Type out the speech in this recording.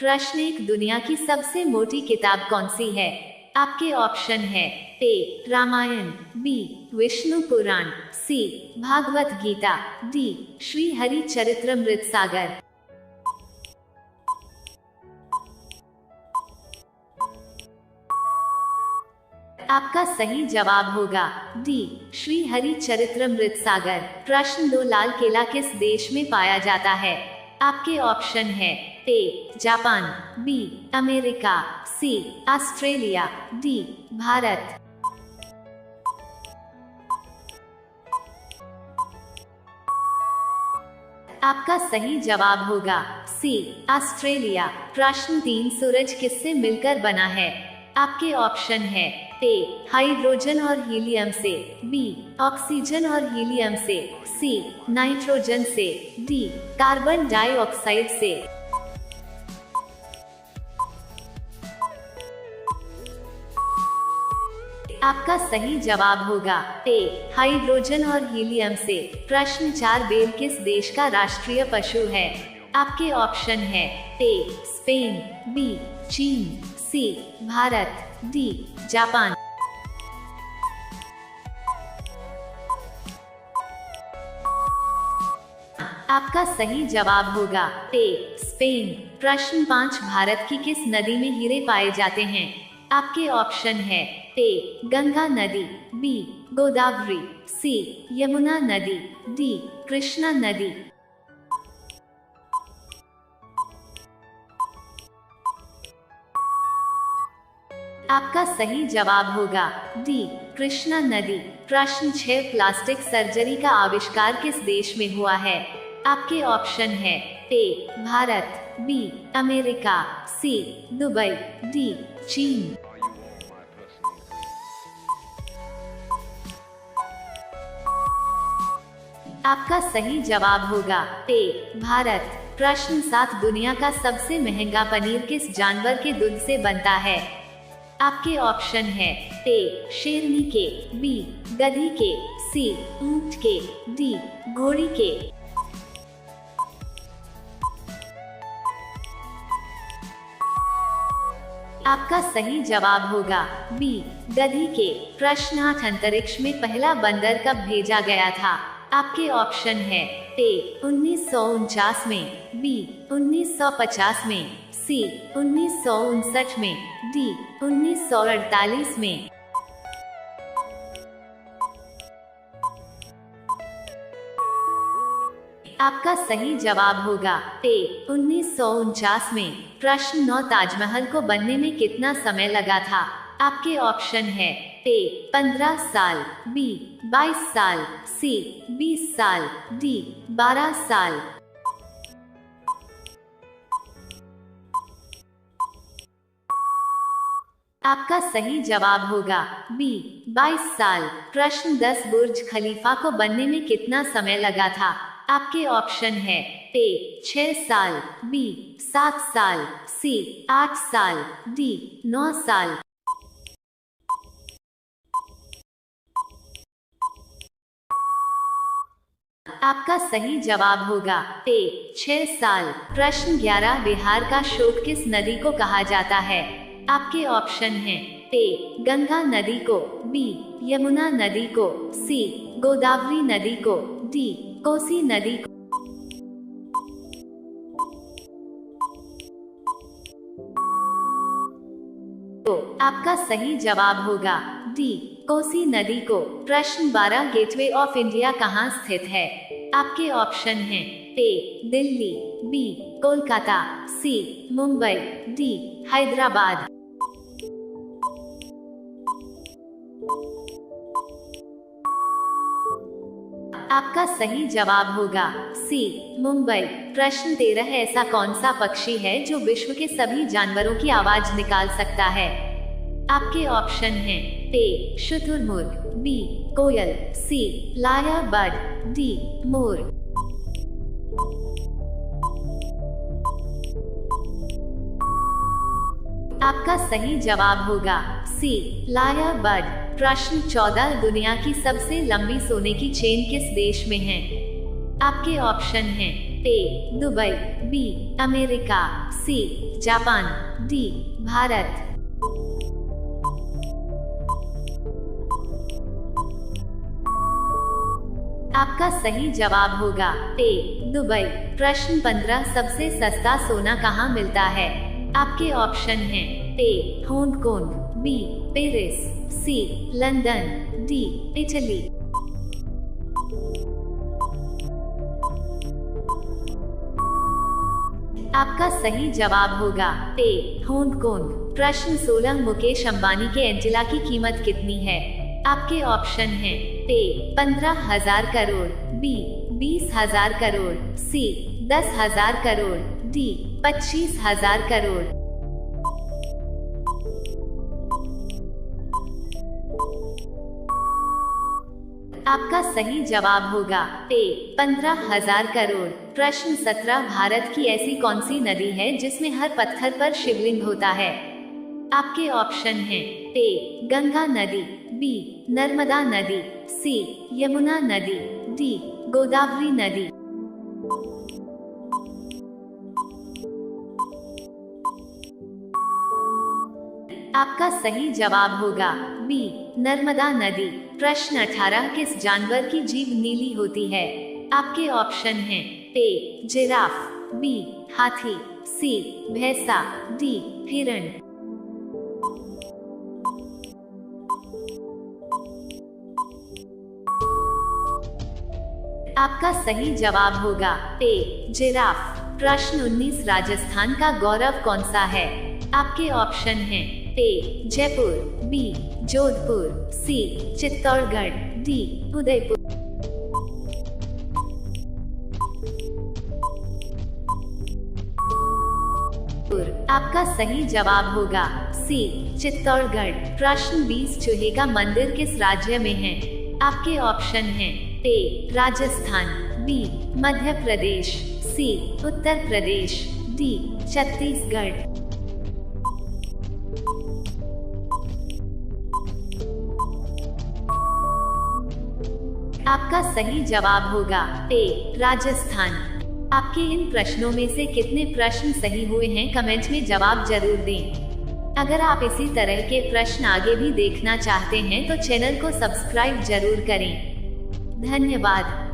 प्रश्न एक, दुनिया की सबसे मोटी किताब कौन सी है? आपके ऑप्शन है ए रामायण, बी विष्णु पुराण, सी भागवत गीता, डी श्री हरि चरित्रमृत सागर। आपका सही जवाब होगा डी श्री हरि चरित्रमृत सागर। प्रश्न 2, लाल किला किस देश में पाया जाता है? आपके ऑप्शन है A Japan, B America, C Australia, D Bharat. आपका सही जवाब होगा सी ऑस्ट्रेलिया। प्रश्न 3, सूरज किससे मिलकर बना है? आपके ऑप्शन है ए हाइड्रोजन और हीलियम से, बी ऑक्सीजन और हीलियम से, सी नाइट्रोजन से, डी कार्बन डाइऑक्साइड से। आपका सही जवाब होगा ए हाइड्रोजन और हीलियम से। प्रश्न 4, बेल किस देश का राष्ट्रीय पशु है? आपके ऑप्शन है ए स्पेन, बी चीन, सी भारत, डी जापान। आपका सही जवाब होगा ए स्पेन। प्रश्न 5, भारत की किस नदी में हीरे पाए जाते हैं? आपके ऑप्शन है ए गंगा नदी, बी गोदावरी, सी यमुना नदी, डी कृष्णा नदी। आपका सही जवाब होगा डी कृष्णा नदी। प्रश्न 6, प्लास्टिक सर्जरी का आविष्कार किस देश में हुआ है? आपके ऑप्शन है ए भारत, बी अमेरिका, सी दुबई, डी चीन। आपका सही जवाब होगा ए भारत। प्रश्न 7, दुनिया का सबसे महंगा पनीर किस जानवर के दूध से बनता है? आपके ऑप्शन है ए शेरनी के, बी गधी के, सी ऊंट के, डी घोड़ी के। आपका सही जवाब होगा बी गधी के। प्रश्न 8, अंतरिक्ष में पहला बंदर कब भेजा गया था? आपके ऑप्शन है ए 1949 में, बी 1950 में, सी 1959 में, डी 1948 में। आपका सही जवाब होगा ए 1949 में। प्रश्न 9, ताजमहल को बनने में कितना समय लगा था? आपके ऑप्शन है ए 15 साल, बी 22 साल, सी 20 साल, डी 12 साल। आपका सही जवाब होगा बी 22 साल। प्रश्न 10, बुर्ज खलीफा को बनने में कितना समय लगा था? आपके ऑप्शन है ए 6 साल, बी 7 साल, सी 8 साल, डी 9 साल। आपका सही जवाब होगा ए 6 साल। प्रश्न 11, बिहार का शोक किस नदी को कहा जाता है? आपके ऑप्शन हैं ए गंगा नदी को, बी यमुना नदी को, सी गोदावरी नदी को, डी कोसी नदी को। तो आपका सही जवाब होगा डी कोसी नदी को। प्रश्न 12, गेटवे ऑफ इंडिया कहाँ स्थित है? आपके ऑप्शन हैं ए दिल्ली, बी कोलकाता, सी मुंबई, डी हैदराबाद। आपका सही जवाब होगा सी मुंबई। प्रश्न 13, ऐसा कौन सा पक्षी है जो विश्व के सभी जानवरों की आवाज निकाल सकता है? आपके ऑप्शन हैं ए शुतुरमुर्ग, बी कोयल, सी लाया बर्ड, डी मोर। आपका सही जवाब होगा सी लाया बर्ड। प्रश्न 14, दुनिया की सबसे लंबी सोने की चेन किस देश में है? आपके ऑप्शन हैं A Dubai, B America, C Japan, D Bharat. आपका सही जवाब होगा ए दुबई। प्रश्न 15, सबसे सस्ता सोना कहाँ मिलता है? आपके ऑप्शन हैं ए हांगकांग, बी पेरिस, सी लंदन, डी इटली। आपका सही जवाब होगा ए हांगकांग। प्रश्न 16, मुकेश अंबानी के एंटिला की कीमत कितनी है? आपके ऑप्शन हैं ए 15,000 करोड़, बी 20,000 करोड़, सी 10,000 करोड़, डी 25,000 करोड़। आपका सही जवाब होगा ए 15,000 करोड़। प्रश्न 17, भारत की ऐसी कौन सी नदी है जिसमें हर पत्थर पर शिवलिंग होता है? आपके ऑप्शन हैं ए गंगा नदी, बी नर्मदा नदी, सी यमुना नदी, डी गोदावरी नदी। आपका सही जवाब होगा बी नर्मदा नदी। प्रश्न 18, किस जानवर की जीभ नीली होती है? आपके ऑप्शन हैं ए जिराफ, बी हाथी, सी भैंसा, डी हिरण। आपका सही जवाब होगा ए जिराफ। प्रश्न 19, राजस्थान का गौरव कौन सा है? आपके ऑप्शन हैं ए जयपुर, बी जोधपुर, सी चित्तौड़गढ़, डी उदयपुर। आपका सही जवाब होगा सी चित्तौड़गढ़। प्रश्न 20, चूहे का मंदिर किस राज्य में है? आपके ऑप्शन हैं ए राजस्थान, बी मध्य प्रदेश, सी उत्तर प्रदेश, डी छत्तीसगढ़। आपका सही जवाब होगा ए राजस्थान। आपके इन प्रश्नों में से कितने प्रश्न सही हुए हैं कमेंट में जवाब जरूर दें। अगर आप इसी तरह के प्रश्न आगे भी देखना चाहते हैं तो चैनल को सब्सक्राइब जरूर करें। धन्यवाद।